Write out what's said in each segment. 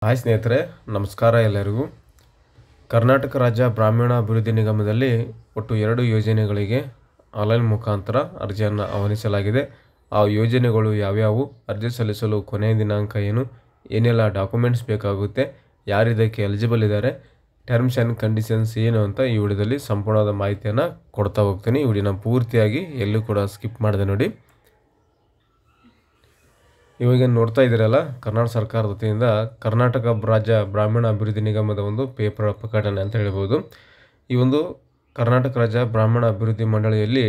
Hi ಸ್ನೇಹಿತರೆ, ನಮಸ್ಕಾರ ಎಲ್ಲರಿಗೂ. ಕರ್ನಾಟಕ ರಾಜ್ಯ ಗ್ರಾಮೀಣ ಅಭಿವೃದ್ಧಿ ನಿಗಮದಲ್ಲಿ ಒಟ್ಟು 2 ಯೋಜನೆಗಳಿಗೆ ಆನ್ಲೈನ್ ಮುಖಾಂತರ ಅರ್ಜಿಯನ್ನು ಆಹ್ವಾನಿಸಲಾಗಿದೆ. ಆ ಯೋಜನೆಗಳು ಯಾವ್ಯಾವು, ಅರ್ಜಿ ಸಲ್ಲಿಸಲು ಕೊನೆಯ ದಿನಾಂಕ ಏನು, ಏನೆಲ್ಲ ಡಾಕ್ಯುಮೆಂಟ್ಸ್ ಬೇಕಾಗುತ್ತೆ, ಯಾರು ಇದಕ್ಕೆ ಎಲಿಜಿಬಲ್ ಇದ್ದಾರೆ, ಟರ್ಮ್ಸ್ ಆ್ಯಂಡ್ ಕಂಡೀಷನ್ಸ್ ಏನು ಅಂತ ಈ ವಿಡಿಯೋದಲ್ಲಿ ಸಂಪೂರ್ಣವಾದ ಮಾಹಿತಿಯನ್ನು ಕೊಡ್ತಾ ಹೋಗ್ತೀನಿ. ಈ ವಿಡಿಯೋನ ಪೂರ್ತಿಯಾಗಿ ಎಲ್ಲೂ ಕೂಡ ಸ್ಕಿಪ್ ಮಾಡಿದೆ ನೋಡಿ. ಇವಾಗ ನೋಡ್ತಾ ಇದ್ದೀರಲ್ಲ, ಕರ್ನಾಟಕ ಸರ್ಕಾರದ ವತಿಯಿಂದ ಕರ್ನಾಟಕ ರಾಜ್ಯ ಗ್ರಾಮೀಣ ಅಭಿವೃದ್ಧಿ ನಿಗಮದ ಒಂದು ಪೇಪರ್ ಪ್ರಕಟಣೆ ಅಂತ ಹೇಳ್ಬೋದು. ಈ ಒಂದು ಕರ್ನಾಟಕ ರಾಜ್ಯ ಗ್ರಾಮೀಣ ಅಭಿವೃದ್ಧಿ ಮಂಡಳಿಯಲ್ಲಿ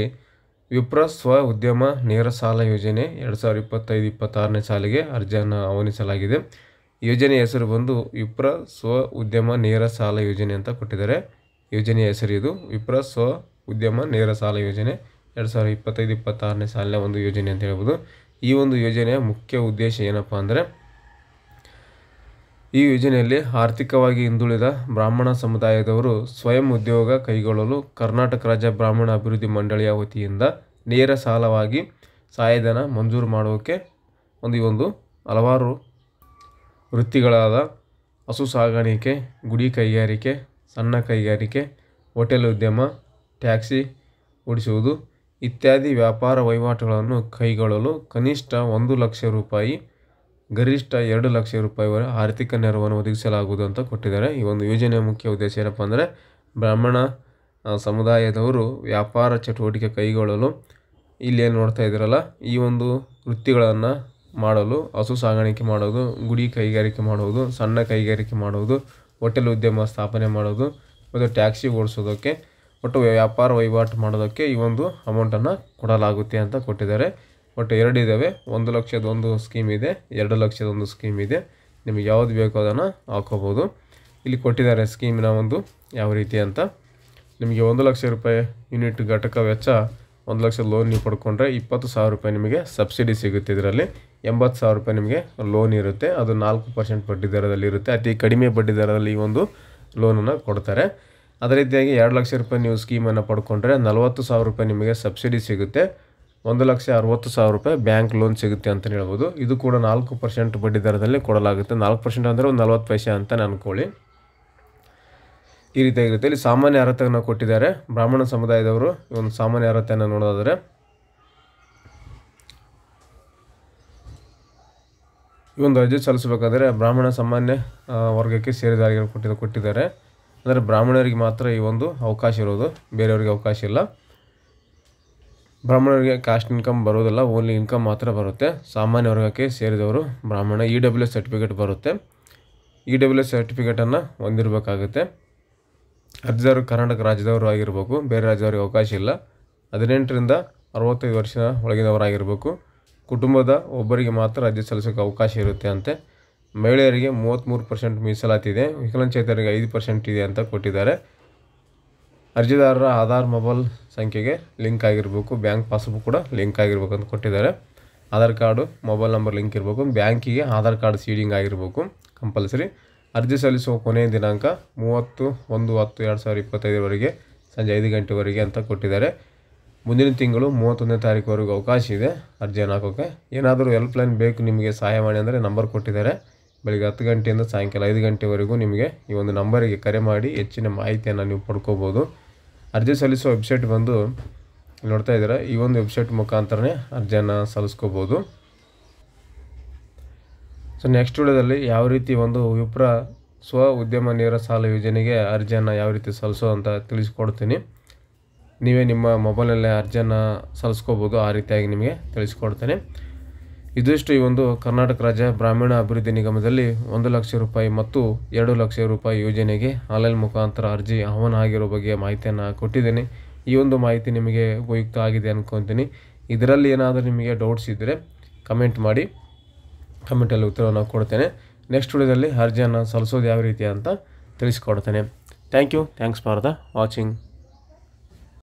ವಿಪ್ರ ಸ್ವ ಉದ್ಯಮ ನೇರ ಸಾಲ ಯೋಜನೆ 2025-26ನೇ ಸಾಲಿಗೆ ಅರ್ಜಿಯನ್ನು ಆಹ್ವಾನಿಸಲಾಗಿದೆ. ಯೋಜನೆಯ ಹೆಸರು ಬಂದು ವಿಪ್ರ ಸ್ವ ಉದ್ಯಮ ನೇರ ಸಾಲ ಯೋಜನೆ ಅಂತ ಕೊಟ್ಟಿದ್ದಾರೆ. ಯೋಜನೆಯ ಹೆಸರು ಇದು ವಿಪ್ರ ಸ್ವ ಉದ್ಯಮ ನೇರ ಸಾಲ ಯೋಜನೆ 2025-26ನೇ ಸಾಲಿನ ಒಂದು ಯೋಜನೆ ಅಂತ ಹೇಳ್ಬೋದು. ಈ ಒಂದು ಯೋಜನೆಯ ಮುಖ್ಯ ಉದ್ದೇಶ ಏನಪ್ಪ ಅಂದರೆ, ಈ ಯೋಜನೆಯಲ್ಲಿ ಆರ್ಥಿಕವಾಗಿ ಹಿಂದುಳಿದ ಬ್ರಾಹ್ಮಣ ಸಮುದಾಯದವರು ಸ್ವಯಂ ಉದ್ಯೋಗ ಕೈಗೊಳ್ಳಲು ಕರ್ನಾಟಕ ರಾಜ್ಯ ಗ್ರಾಮೀಣ ಅಭಿವೃದ್ಧಿ ಮಂಡಳಿಯ ವತಿಯಿಂದ ನೇರ ಸಾಲವಾಗಿ ಸಹಾಯಧನ ಮಂಜೂರು ಮಾಡೋಕ್ಕೆ ಈ ಒಂದು ಹಲವಾರು ವೃತ್ತಿಗಳಾದ ಹಸು ಸಾಗಾಣಿಕೆ, ಗುಡಿ ಕೈಗಾರಿಕೆ, ಸಣ್ಣ ಕೈಗಾರಿಕೆ, ಹೋಟೆಲ್ ಉದ್ಯಮ, ಟ್ಯಾಕ್ಸಿ ಓಡಿಸುವುದು ಇತ್ಯಾದಿ ವ್ಯಾಪಾರ ವಹಿವಾಟುಗಳನ್ನು ಕೈಗೊಳ್ಳಲು ಕನಿಷ್ಠ 1 ಲಕ್ಷ ರೂಪಾಯಿ, ಗರಿಷ್ಠ 2 ಲಕ್ಷ ರೂಪಾಯಿವರೆಗೆ ಆರ್ಥಿಕ ನೆರವನ್ನು ಒದಗಿಸಲಾಗುವುದು ಅಂತ ಕೊಟ್ಟಿದ್ದಾರೆ. ಈ ಒಂದು ಯೋಜನೆಯ ಮುಖ್ಯ ಉದ್ದೇಶ ಏನಪ್ಪ ಅಂದರೆ, ಬ್ರಾಹ್ಮಣ ಸಮುದಾಯದವರು ವ್ಯಾಪಾರ ಚಟುವಟಿಕೆ ಕೈಗೊಳ್ಳಲು, ಇಲ್ಲಿ ಏನು ನೋಡ್ತಾ ಇದ್ದೀರಲ್ಲ, ಈ ಒಂದು ವೃತ್ತಿಗಳನ್ನು ಮಾಡಲು ಹಸು ಸಾಗಾಣಿಕೆ ಮಾಡೋದು, ಗುಡಿ ಕೈಗಾರಿಕೆ ಮಾಡೋದು, ಸಣ್ಣ ಕೈಗಾರಿಕೆ ಮಾಡೋದು, ಹೋಟೆಲ್ ಉದ್ಯಮ ಸ್ಥಾಪನೆ ಮಾಡೋದು ಮತ್ತು ಟ್ಯಾಕ್ಸಿ ಓಡಿಸೋದಕ್ಕೆ, ಒಟ್ಟು ವ್ಯಾಪಾರ ವಹಿವಾಟು ಮಾಡೋದಕ್ಕೆ ಈ ಒಂದು ಅಮೌಂಟನ್ನು ಕೊಡಲಾಗುತ್ತೆ ಅಂತ ಕೊಟ್ಟಿದ್ದಾರೆ. ಒಟ್ಟು 2 ಇದ್ದಾವೆ. 1 ಲಕ್ಷದ ಒಂದು ಸ್ಕೀಮ್ ಇದೆ, 2 ಲಕ್ಷದ ಒಂದು ಸ್ಕೀಮ್ ಇದೆ. ನಿಮಗೆ ಯಾವುದು ಬೇಕೋ ಅದನ್ನು ಹಾಕೋಬೋದು. ಇಲ್ಲಿ ಕೊಟ್ಟಿದ್ದಾರೆ ಸ್ಕೀಮಿನ ಒಂದು ಯಾವ ರೀತಿ ಅಂತ. ನಿಮಗೆ 1 ಲಕ್ಷ ರೂಪಾಯಿ ಯೂನಿಟ್ ಘಟಕ ವೆಚ್ಚ 1 ಲಕ್ಷದ ಲೋನ್ ನೀವು ಪಡ್ಕೊಂಡ್ರೆ 20,000 ರೂಪಾಯಿ ನಿಮಗೆ ಸಬ್ಸಿಡಿ ಸಿಗುತ್ತೆ. ಇದರಲ್ಲಿ 80,000 ರೂಪಾಯಿ ನಿಮಗೆ ಲೋನ್ ಇರುತ್ತೆ. ಅದು 4% ಬಡ್ಡಿ ದರದಲ್ಲಿ ಇರುತ್ತೆ. ಅತಿ ಕಡಿಮೆ ಬಡ್ಡಿ ದರದಲ್ಲಿ ಈ ಒಂದು ಲೋನನ್ನು ಕೊಡ್ತಾರೆ. ಅದೇ ರೀತಿಯಾಗಿ 2 ಲಕ್ಷ ರೂಪಾಯಿ ನೀವು ಸ್ಕೀಮನ್ನು ಪಡ್ಕೊಂಡ್ರೆ 40,000 ರೂಪಾಯಿ ನಿಮಗೆ ಸಬ್ಸಿಡಿ ಸಿಗುತ್ತೆ. 1,60,000 ರೂಪಾಯಿ ಬ್ಯಾಂಕ್ ಲೋನ್ ಸಿಗುತ್ತೆ ಅಂತಲೇ ಹೇಳ್ಬೋದು. ಇದು ಕೂಡ 4% ಬಡ್ಡಿ ದರದಲ್ಲಿ ಕೊಡಲಾಗುತ್ತೆ. 4% ಅಂದರೆ ಒಂದು 40 ಪೈಸೆ ಅಂತ ಅನ್ಕೊಳ್ಳಿ. ಈ ರೀತಿಯಾಗಿರುತ್ತೆ. ಇಲ್ಲಿ ಸಾಮಾನ್ಯ ಅರ್ಹತೆಯನ್ನು ಕೊಟ್ಟಿದ್ದಾರೆ. ಬ್ರಾಹ್ಮಣ ಸಮುದಾಯದವರು ಈ ಒಂದು ಸಾಮಾನ್ಯ ಅರ್ಹತೆಯನ್ನು ನೋಡೋದಾದರೆ, ಈ ಒಂದು ಅರ್ಜಿ ಸಲ್ಲಿಸಬೇಕಾದ್ರೆ ಬ್ರಾಹ್ಮಣ ಸಾಮಾನ್ಯ ವರ್ಗಕ್ಕೆ ಸೇರಿದವರಿಗೆ ಕೊಟ್ಟಿದ್ದಾರೆ. ಅಂದರೆ ಬ್ರಾಹ್ಮಣರಿಗೆ ಮಾತ್ರ ಈ ಒಂದು ಅವಕಾಶ ಇರೋದು, ಬೇರೆಯವರಿಗೆ ಅವಕಾಶ ಇಲ್ಲ. ಬ್ರಾಹ್ಮಣರಿಗೆ ಕಾಸ್ಟ್ ಇನ್ಕಮ್ ಬರೋದಿಲ್ಲ, ಓನ್ಲಿ ಇನ್ಕಮ್ ಮಾತ್ರ ಬರುತ್ತೆ. ಸಾಮಾನ್ಯ ವರ್ಗಕ್ಕೆ ಸೇರಿದವರು ಬ್ರಾಹ್ಮಣ. EWS ಸರ್ಟಿಫಿಕೇಟ್ ಬರುತ್ತೆ. EWS ಸರ್ಟಿಫಿಕೇಟನ್ನು ಹೊಂದಿರಬೇಕಾಗುತ್ತೆ. ಅರ್ಜಿದಾರರು ಕರ್ನಾಟಕ ರಾಜ್ಯದವರು ಆಗಿರಬೇಕು, ಬೇರೆ ರಾಜ್ಯದವ್ರಿಗೆ ಅವಕಾಶ ಇಲ್ಲ. 18ರಿಂದ 65 ವರ್ಷ ಒಳಗಿನವರಾಗಿರಬೇಕು. ಕುಟುಂಬದ ಒಬ್ಬರಿಗೆ ಮಾತ್ರ ಅರ್ಜಿ ಸಲ್ಲಿಸೋಕ್ಕೆ ಅವಕಾಶ ಇರುತ್ತೆ ಅಂತೆ. ಮಹಿಳೆಯರಿಗೆ 33% ಮೀಸಲಾತಿ ಇದೆ. ವಿಕಲಚೇತನರಿಗೆ 5% ಇದೆ ಅಂತ ಕೊಟ್ಟಿದ್ದಾರೆ. ಅರ್ಜಿದಾರರ ಆಧಾರ್ ಮೊಬೈಲ್ ಸಂಖ್ಯೆಗೆ ಲಿಂಕ್ ಆಗಿರಬೇಕು, ಬ್ಯಾಂಕ್ ಪಾಸ್ಬುಕ್ ಕೂಡ ಲಿಂಕ್ ಆಗಿರ್ಬೇಕು ಅಂತ ಕೊಟ್ಟಿದ್ದಾರೆ. Aadhaar card, mobile number link ಇರಬೇಕು, ಬ್ಯಾಂಕಿಗೆ ಆಧಾರ್ ಕಾರ್ಡ್ ಸೀಡಿಂಗ್ ಆಗಿರಬೇಕು ಕಂಪಲ್ಸರಿ. ಅರ್ಜಿ ಸಲ್ಲಿಸುವ ಕೊನೆಯ ದಿನಾಂಕ 30/10/2025ವರೆಗೆ ಸಂಜೆ 5 ಗಂಟೆವರೆಗೆ ಅಂತ ಕೊಟ್ಟಿದ್ದಾರೆ. ಮುಂದಿನ ತಿಂಗಳು 31ನೇ ತಾರೀಕುವರೆಗೂ ಅವಕಾಶ ಇದೆ ಅರ್ಜಿಯನ್ನು ಹಾಕೋಕ್ಕೆ. ಏನಾದರೂ ಹೆಲ್ಪ್ಲೈನ್ ಬೇಕು ನಿಮಗೆ ಸಹಾಯವಾಣಿ ಅಂದರೆ ನಂಬರ್ ಕೊಟ್ಟಿದ್ದಾರೆ. ಬೆಳಗ್ಗೆ 10 ಗಂಟೆಯಿಂದ ಸಾಯಂಕಾಲ 5 ಗಂಟೆವರೆಗೂ ನಿಮಗೆ ಈ ಒಂದು ನಂಬರಿಗೆ ಕರೆ ಮಾಡಿ ಹೆಚ್ಚಿನ ಮಾಹಿತಿಯನ್ನು ನೀವು ಪಡ್ಕೋಬೋದು. ಅರ್ಜಿ ಸಲ್ಲಿಸುವ ವೆಬ್ಸೈಟ್ ಬಂದು ನೋಡ್ತಾ ಇದ್ದೀರಾ, ಈ ಒಂದು ವೆಬ್ಸೈಟ್ ಮುಖಾಂತರನೇ ಅರ್ಜಿಯನ್ನು ಸಲ್ಲಿಸ್ಕೋಬೋದು. ಸೊ ನೆಕ್ಸ್ಟ್ ವಿಡಿಯೋದಲ್ಲಿ ಯಾವ ರೀತಿ ಒಂದು ವಿಪ್ರ ಸ್ವ ಉದ್ಯಮ ನೇರ ಸಾಲ ಯೋಜನೆಗೆ ಅರ್ಜಿಯನ್ನು ಯಾವ ರೀತಿ ಸಲ್ಲಿಸೋ ಅಂತ ತಿಳಿಸ್ಕೊಡ್ತೀನಿ. ನೀವೇ ನಿಮ್ಮ ಮೊಬೈಲಲ್ಲೇ ಅರ್ಜಿಯನ್ನು ಸಲ್ಲಿಸ್ಕೋಬೋದು. ಆ ರೀತಿಯಾಗಿ ನಿಮಗೆ ತಿಳಿಸ್ಕೊಡ್ತೇನೆ. ಇದಿಷ್ಟು ಈ ಒಂದು ಕರ್ನಾಟಕ ರಾಜ್ಯ ಗ್ರಾಮೀಣ ಅಭಿವೃದ್ಧಿ ನಿಗಮದಲ್ಲಿ 1 ಲಕ್ಷ ರೂಪಾಯಿ ಮತ್ತು 2 ಲಕ್ಷ ರೂಪಾಯಿ ಯೋಜನೆಗೆ ಆನ್ಲೈನ್ ಮುಖಾಂತರ ಅರ್ಜಿ ಆಹ್ವಾನ ಆಗಿರೋ ಬಗ್ಗೆ ಮಾಹಿತಿಯನ್ನು ಕೊಟ್ಟಿದ್ದೇನೆ. ಈ ಒಂದು ಮಾಹಿತಿ ನಿಮಗೆ ಉಪಯುಕ್ತ ಆಗಿದೆ ಅಂದ್ಕೊತೀನಿ. ಇದರಲ್ಲಿ ಏನಾದರೂ ನಿಮಗೆ ಡೌಟ್ಸ್ ಇದ್ದರೆ ಕಮೆಂಟ್ ಮಾಡಿ, ಕಮೆಂಟಲ್ಲಿ ಉತ್ತರವನ್ನು ಕೊಡ್ತೇನೆ. ನೆಕ್ಸ್ಟ್ ವಿಡಿಯೋದಲ್ಲಿ ಅರ್ಜಿಯನ್ನು ಸಲ್ಲಿಸೋದು ಯಾವ ರೀತಿ ಅಂತ ತಿಳಿಸ್ಕೊಡ್ತೇನೆ. Thanks for the watching.